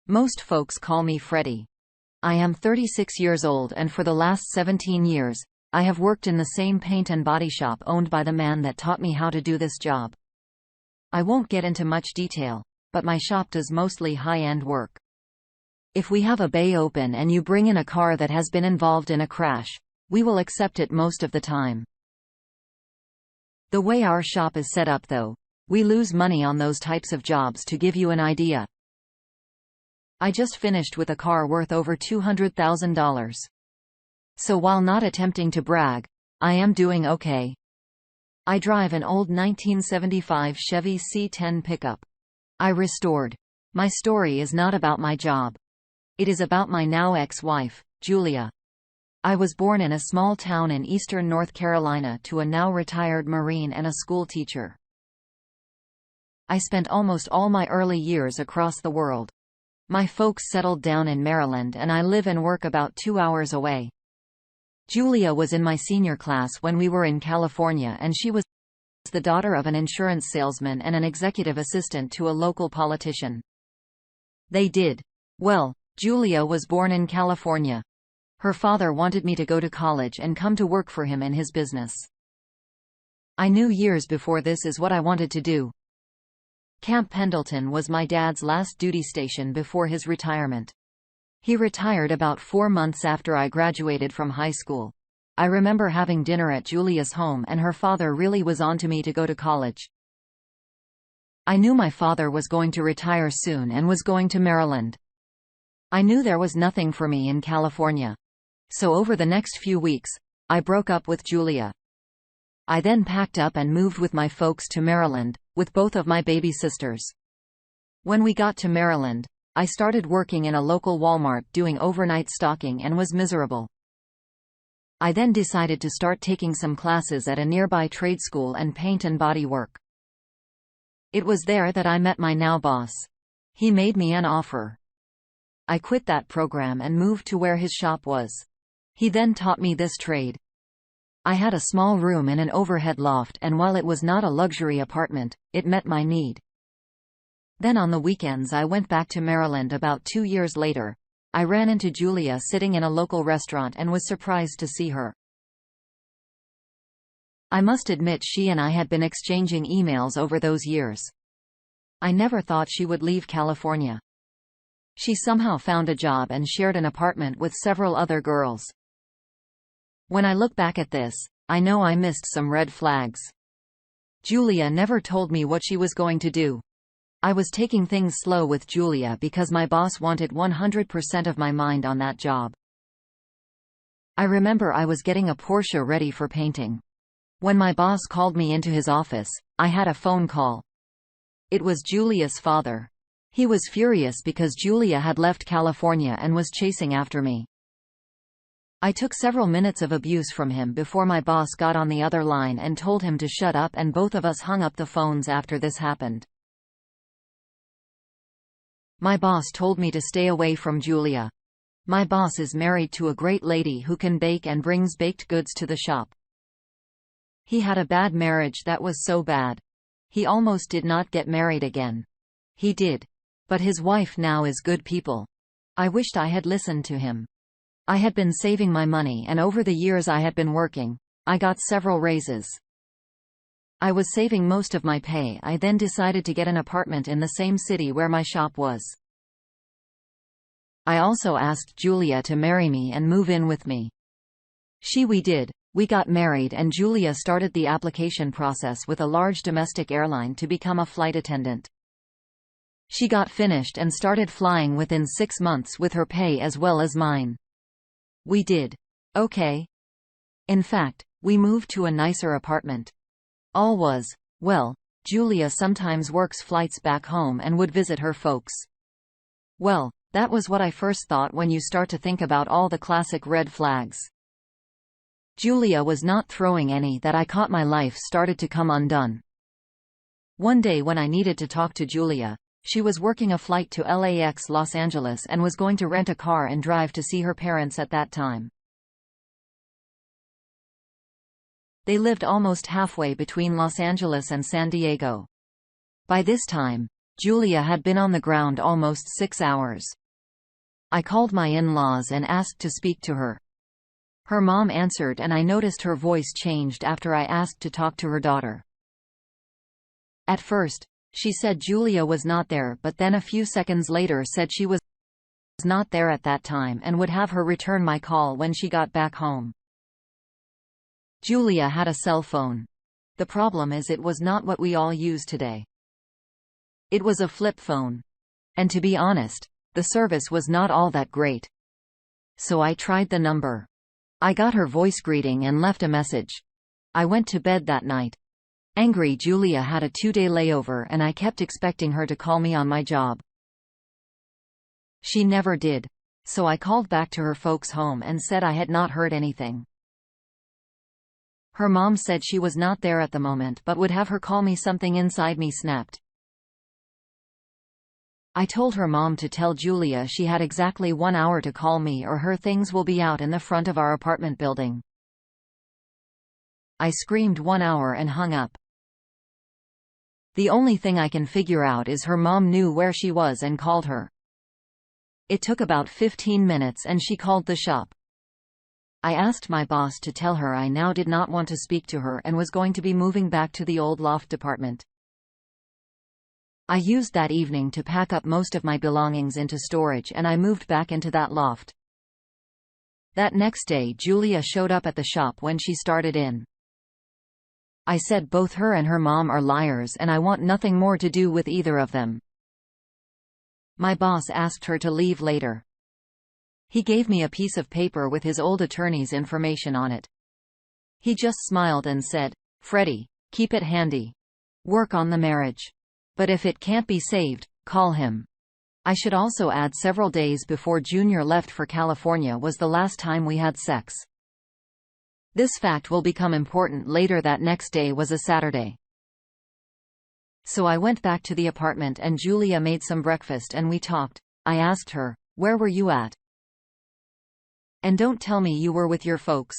Most folks call me Freddie. I am 36 years old and for the last 17 years, I have worked in the same paint and body shop owned by the man that taught me how to do this job. I won't get into much detail, but my shop does mostly high-end work. If we have a bay open and you bring in a car that has been involved in a crash, we will accept it most of the time. The way our shop is set up though, we lose money on those types of jobs. To give you an idea, I just finished with a car worth over $200,000. So while not attempting to brag, I am doing okay. I drive an old 1975 Chevy C10 pickup. I restored. My story is not about my job. It is about my now ex-wife, Julia. I was born in a small town in eastern North Carolina to a now retired Marine and a school teacher. I spent almost all my early years across the world. My folks settled down in Maryland and I live and work about 2 hours away. Julia was in my senior class when we were in California, and she was the daughter of an insurance salesman and an executive assistant to a local politician. They did well. Julia was born in California. Her father wanted me to go to college and come to work for him in his business. I knew years before this is what I wanted to do. Camp Pendleton was my dad's last duty station before his retirement. He retired about 4 months after I graduated from high school. I remember having dinner at Julia's home and her father really was on to me to go to college. I knew my father was going to retire soon and was going to Maryland. I knew there was nothing for me in California. So over the next few weeks, I broke up with Julia. I then packed up and moved with my folks to Maryland, with both of my baby sisters. When we got to Maryland, I started working in a local Walmart doing overnight stocking and was miserable. I then decided to start taking some classes at a nearby trade school and paint and body work. It was there that I met my now boss. He made me an offer. I quit that program and moved to where his shop was. He then taught me this trade. I had a small room in an overhead loft, and while it was not a luxury apartment, it met my need. Then on the weekends I went back to Maryland. About 2 years later, I ran into Julia sitting in a local restaurant and was surprised to see her. I must admit she and I had been exchanging emails over those years. I never thought she would leave California. She somehow found a job and shared an apartment with several other girls. When I look back at this, I know I missed some red flags. Julia never told me what she was going to do. I was taking things slow with Julia because my boss wanted 100% of my mind on that job. I remember I was getting a Porsche ready for painting. When my boss called me into his office, I had a phone call. It was Julia's father. He was furious because Julia had left California and was chasing after me. I took several minutes of abuse from him before my boss got on the other line and told him to shut up, and both of us hung up the phones after this happened. My boss told me to stay away from Julia. My boss is married to a great lady who can bake and brings baked goods to the shop. He had a bad marriage that was so bad. He almost did not get married again. He did. But his wife now is good people. I wished I had listened to him. I had been saving my money, and over the years I had been working, I got several raises. I was saving most of my pay. I then decided to get an apartment in the same city where my shop was. I also asked Julia to marry me and move in with me. We did. We got married and Julia started the application process with a large domestic airline to become a flight attendant. She got finished and started flying within 6 months with her pay as well as mine. We did okay. In fact, we moved to a nicer apartment. All was well. Julia sometimes works flights back home and would visit her folks. Well, that was what I first thought when you start to think about all the classic red flags. Julia was not throwing any that I caught. My life started to come undone. One day when I needed to talk to Julia, she was working a flight to LAX Los Angeles and was going to rent a car and drive to see her parents at that time. They lived almost halfway between Los Angeles and San Diego. By this time, Julia had been on the ground almost 6 hours. I called my in-laws and asked to speak to her. Her mom answered and I noticed her voice changed after I asked to talk to her daughter. At first, she said Julia was not there, but then a few seconds later said she was not there at that time and would have her return my call when she got back home. Julia had a cell phone. The problem is it was not what we all use today. It was a flip phone. And to be honest, the service was not all that great. So I tried the number. I got her voice greeting and left a message. I went to bed that night. Angry, Julia had a 2-day layover and I kept expecting her to call me on my job. She never did. So I called back to her folks' home and said I had not heard anything. Her mom said she was not there at the moment but would have her call me. Something inside me snapped. I told her mom to tell Julia she had exactly 1 hour to call me or her things will be out in the front of our apartment building. I screamed 1 hour and hung up. The only thing I can figure out is her mom knew where she was and called her. It took about 15 minutes and she called the shop. I asked my boss to tell her I now did not want to speak to her and was going to be moving back to the old loft department. I used that evening to pack up most of my belongings into storage and I moved back into that loft. That next day Julia showed up at the shop when she started in. I said both her and her mom are liars and I want nothing more to do with either of them. My boss asked her to leave later. He gave me a piece of paper with his old attorney's information on it. He just smiled and said, "Freddie, keep it handy. Work on the marriage. But if it can't be saved, call him." I should also add several days before Junior left for California was the last time we had sex. This fact will become important later. That next day was a Saturday. So I went back to the apartment and Julia made some breakfast and we talked. I asked her, "Where were you at? And don't tell me you were with your folks."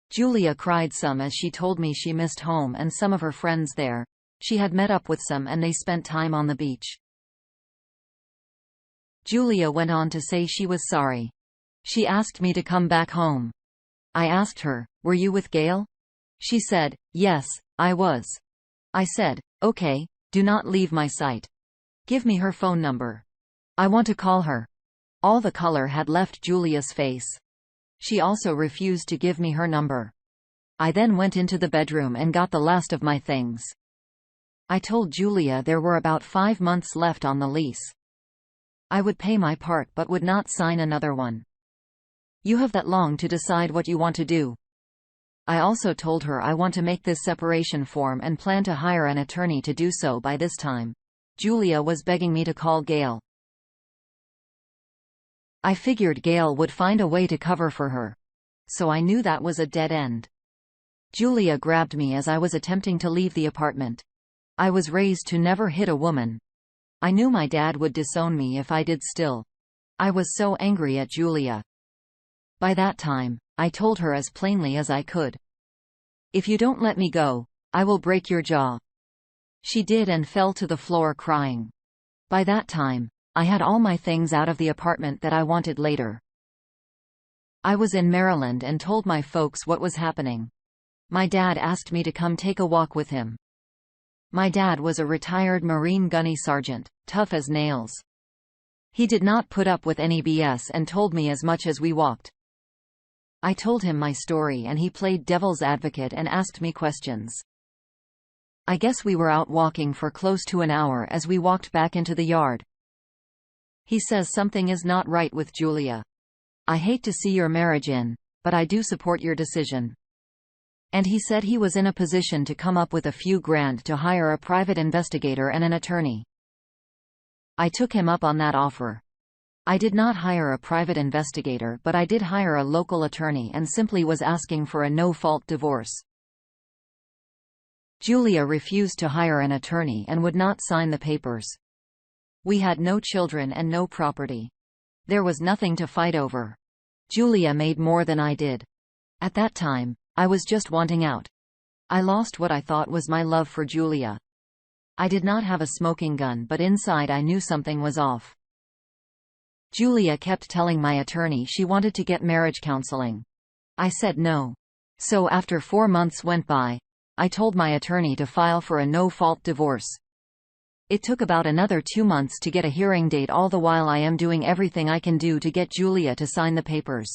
Julia cried some as she told me she missed home and some of her friends there. She had met up with some and they spent time on the beach. Julia went on to say she was sorry. She asked me to come back home. I asked her, "Were you with Gail?" She said, "Yes, I was." I said, "Okay, do not leave my sight. Give me her phone number. I want to call her." All the color had left Julia's face. She also refused to give me her number. I then went into the bedroom and got the last of my things. I told Julia there were about 5 months left on the lease. I would pay my part but would not sign another one. You have that long to decide what you want to do. I also told her I want to make this separation form and plan to hire an attorney to do so by this time. Julia was begging me to call Gail. I figured Gail would find a way to cover for her. So I knew that was a dead end. Julia grabbed me as I was attempting to leave the apartment. I was raised to never hit a woman. I knew my dad would disown me if I did still. I was so angry at Julia. By that time, I told her as plainly as I could. "If you don't let me go, I will break your jaw." She did and fell to the floor crying. By that time, I had all my things out of the apartment that I wanted later. I was in Maryland and told my folks what was happening. My dad asked me to come take a walk with him. My dad was a retired Marine gunny sergeant, tough as nails. He did not put up with any BS and told me as much as we walked. I told him my story and he played devil's advocate and asked me questions. I guess we were out walking for close to an hour as we walked back into the yard. He says something is not right with Julia. "I hate to see your marriage in, but I do support your decision." And he said he was in a position to come up with a few grand to hire a private investigator and an attorney. I took him up on that offer. I did not hire a private investigator but I did hire a local attorney and simply was asking for a no-fault divorce. Julia refused to hire an attorney and would not sign the papers. We had no children and no property. There was nothing to fight over. Julia made more than I did. At that time, I was just wanting out. I lost what I thought was my love for Julia. I did not have a smoking gun, but inside I knew something was off. Julia kept telling my attorney she wanted to get marriage counseling. I said no. So after 4 months went by, I told my attorney to file for a no-fault divorce. It took about another 2 months to get a hearing date. All the while I am doing everything I can do to get Julia to sign the papers.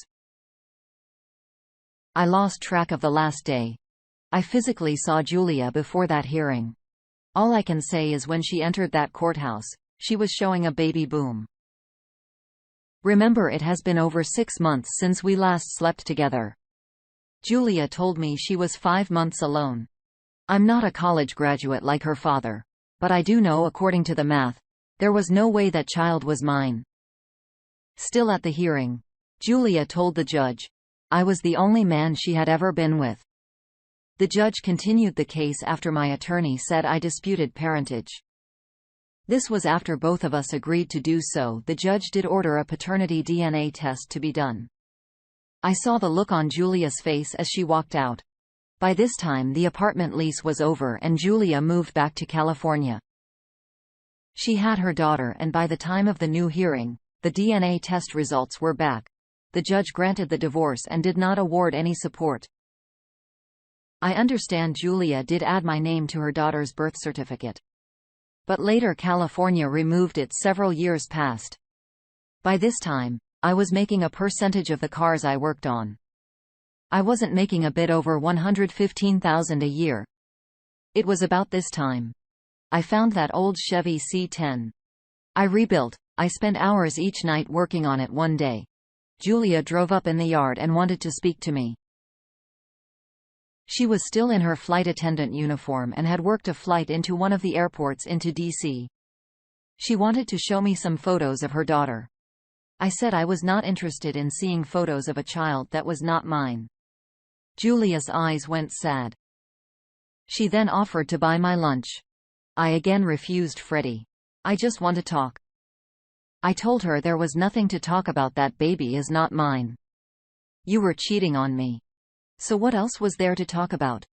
I lost track of the last day. I physically saw Julia before that hearing. All I can say is when she entered that courthouse, she was showing a baby boom. Remember, it has been over 6 months since we last slept together. Julia told me she was 5 months alone. I'm not a college graduate like her father, but I do know, according to the math, there was no way that child was mine. Still at the hearing, Julia told the judge, I was the only man she had ever been with. The judge continued the case after my attorney said I disputed parentage. This was after both of us agreed to do so. The judge did order a paternity DNA test to be done. I saw the look on Julia's face as she walked out. By this time the apartment lease was over and Julia moved back to California. She had her daughter, and by the time of the new hearing, the DNA test results were back. The judge granted the divorce and did not award any support. I understand Julia did add my name to her daughter's birth certificate. But later California removed it. Several years passed. By this time, I was making a percentage of the cars I worked on. I wasn't making a bit over $115,000 a year. It was about this time I found that old Chevy C10. I rebuilt. I spent hours each night working on it. One day, Julia drove up in the yard and wanted to speak to me. She was still in her flight attendant uniform and had worked a flight into one of the airports into D.C. She wanted to show me some photos of her daughter. I said I was not interested in seeing photos of a child that was not mine. Julia's eyes went sad. She then offered to buy my lunch. I again refused. Freddie, I just want to talk. I told her there was nothing to talk about. That baby is not mine. You were cheating on me. So what else was there to talk about?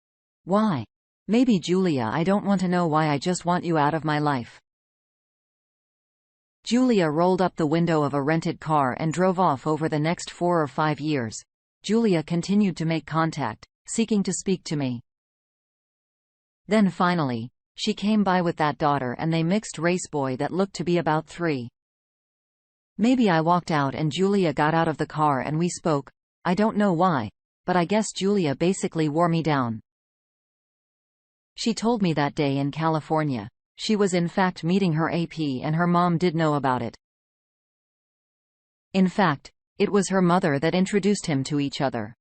Why? Maybe, Julia, I don't want to know why. I just want you out of my life. Julia rolled up the window of a rented car and drove off. Over the next 4 or 5 years, Julia continued to make contact, seeking to speak to me. Then finally, she came by with that daughter and they mixed-race boy that looked to be about 3. Maybe I walked out and Julia got out of the car and we spoke. I don't know why, but I guess Julia basically wore me down. She told me that day in California, she was in fact meeting her AP and her mom did know about it. In fact, it was her mother that introduced him to each other.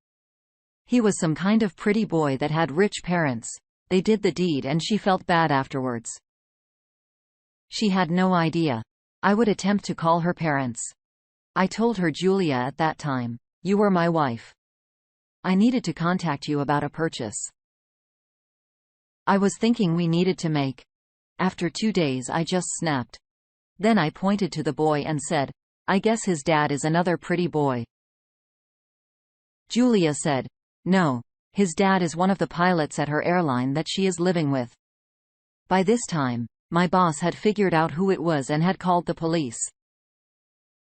He was some kind of pretty boy that had rich parents. They did the deed and she felt bad afterwards. She had no idea I would attempt to call her parents. I told her, Julia, at that time, you were my wife. I needed to contact you about a purchase I was thinking we needed to make. After 2 days I just snapped. Then I pointed to the boy and said, I guess his dad is another pretty boy. Julia said, no, his dad is one of the pilots at her airline that she is living with. By this time, my boss had figured out who it was and had called the police.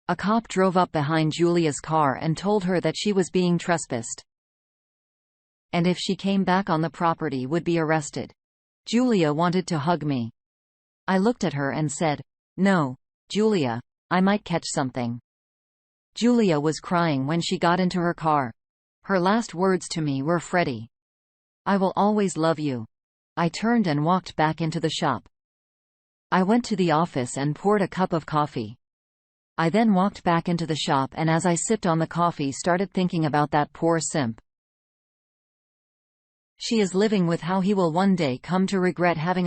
A cop drove up behind Julia's car and told her that she was being trespassed, and if she came back on the property would be arrested. Julia wanted to hug me. I looked at her and said, no, Julia, I might catch something. Julia was crying when she got into her car. Her last words to me were, Freddie, I will always love you. I turned and walked back into the shop. I went to the office and poured a cup of coffee. I then walked back into the shop and as I sipped on the coffee started thinking about that poor simp. She is living with how he will one day come to regret having a